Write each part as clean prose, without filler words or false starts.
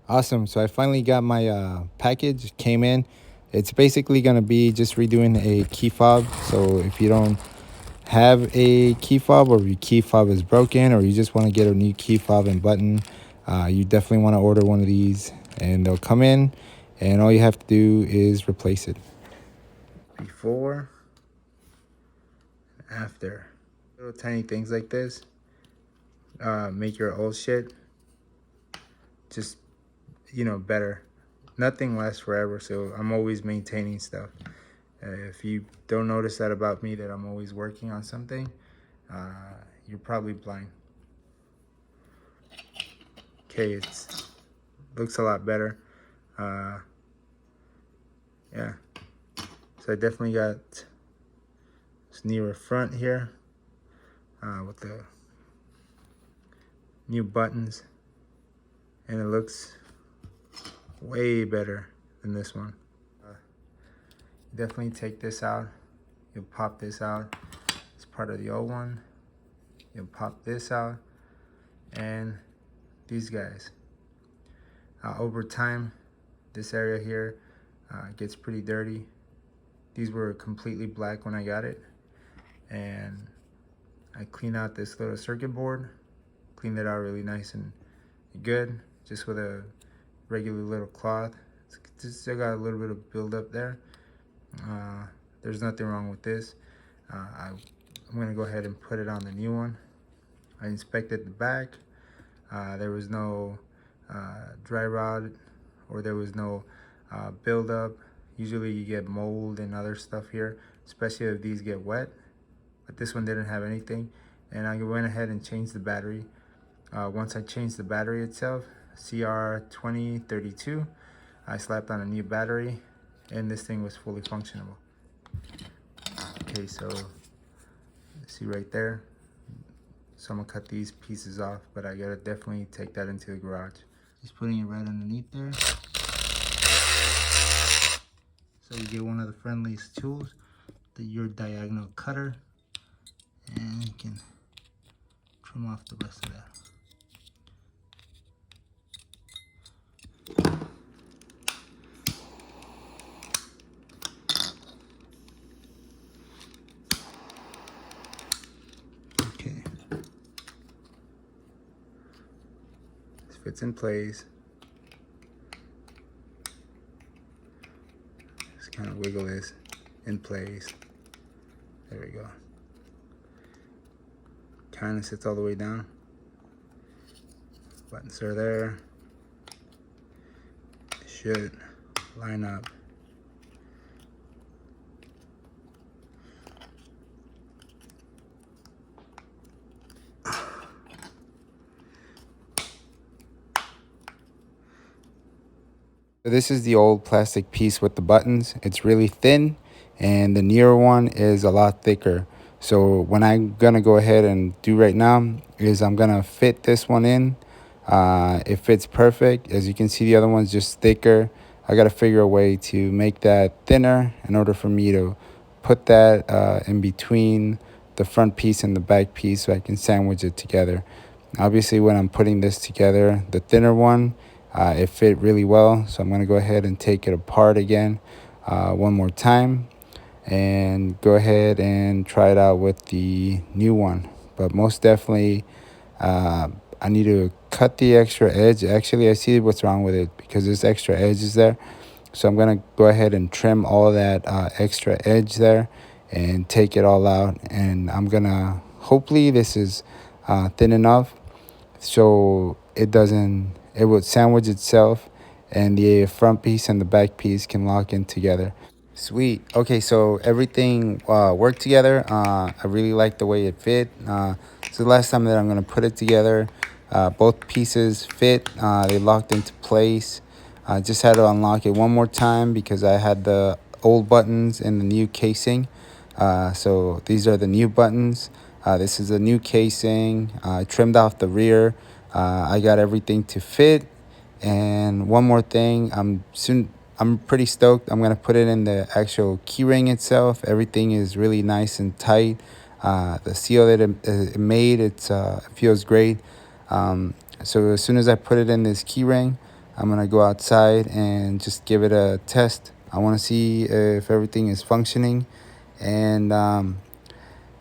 Awesome. So I finally got my package. Came in. It's basically going to be just redoing a key fob. So if you don't have a key fob, or your key fob is broken, or you just want to get a new key fob and button, you definitely want to order one of these, and they'll come in, and all you have to do is replace it. Before, after. Little tiny things like this make your old shit just, better. Nothing lasts forever, so I'm always maintaining stuff. If you don't notice that about me, that I'm always working on something, you're probably blind. Okay, it looks a lot better. Yeah, so I definitely got this newer front here with the new buttons, and it looks way better than this one. Definitely take this out. You'll pop this out. It's part of the old one. You'll pop this out, and these guys. Over time, this area here gets pretty dirty. These were completely black when I got it, and I cleaned out this little circuit board, cleaned it out really nice and good, just with a regular little cloth. It's still got a little bit of buildup there. There's nothing wrong with this. I'm gonna go ahead and put it on the new one. I inspected the back. There was no dry rot, or there was no buildup. Usually you get mold and other stuff here, especially if these get wet, but this one didn't have anything. And I went ahead and changed the battery. Once I changed the battery itself, CR2032, I slapped on a new battery, and this thing was fully functional. Okay, so see right there. So I'm gonna cut these pieces off, but I gotta definitely take that into the garage. Just putting it right underneath there. So you get one of the friendliest tools, your diagonal cutter, and you can trim off the rest of that. Okay. This fits in place. Just kind of wiggle this in place. There we go. Kind of sits all the way down. Buttons are there. It should line up. This is the old plastic piece with the buttons. It's really thin, and the newer one is a lot thicker. So what I'm gonna go ahead and do right now is I'm gonna fit this one in. It fits perfect. As you can see, the other one's just thicker. I gotta figure a way to make that thinner in order for me to put that in between the front piece and the back piece, so I can sandwich it together. Obviously, when I'm putting this together, the thinner one, it fit really well, so I'm going to go ahead and take it apart again one more time, and go ahead and try it out with the new one. But most definitely, I need to cut the extra edge. Actually, I see what's wrong with it, because this extra edge is there. So I'm going to go ahead and trim all that extra edge there and take it all out. And I'm going to, hopefully this is thin enough so it would sandwich itself, and the front piece and the back piece can lock in together. Sweet. Okay, so everything worked together. I really like the way it fit. It's the last time that I'm going to put it together. Both pieces fit. They locked into place. I just had to unlock it one more time because I had the old buttons in the new casing. So these are the new buttons. This is a new casing. I trimmed off the rear. I got everything to fit. And one more thing, I'm pretty stoked. I'm gonna put it in the actual key ring itself. Everything is really nice and tight. The seal that it made, it feels great. So as soon as I put it in this key ring, I'm gonna go outside and just give it a test. I want to see if everything is functioning, and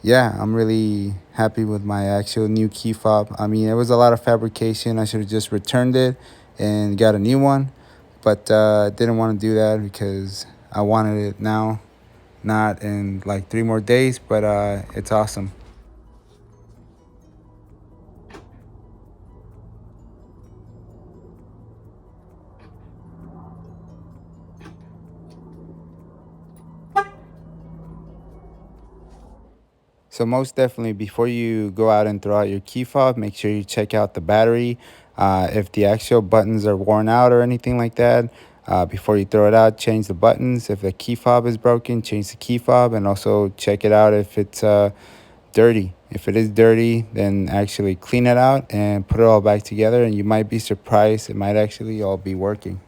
yeah, I'm really happy with my actual new key fob. I mean, it was a lot of fabrication. I should have just returned it and got a new one, but I didn't want to do that because I wanted it now, not in like 3 more days. But it's awesome. So most definitely, before you go out and throw out your key fob, make sure you check out the battery. If the actual buttons are worn out or anything like that, before you throw it out, change the buttons. If the key fob is broken, change the key fob, and also check it out if it's dirty. If it is dirty, then actually clean it out and put it all back together, and you might be surprised. It might actually all be working.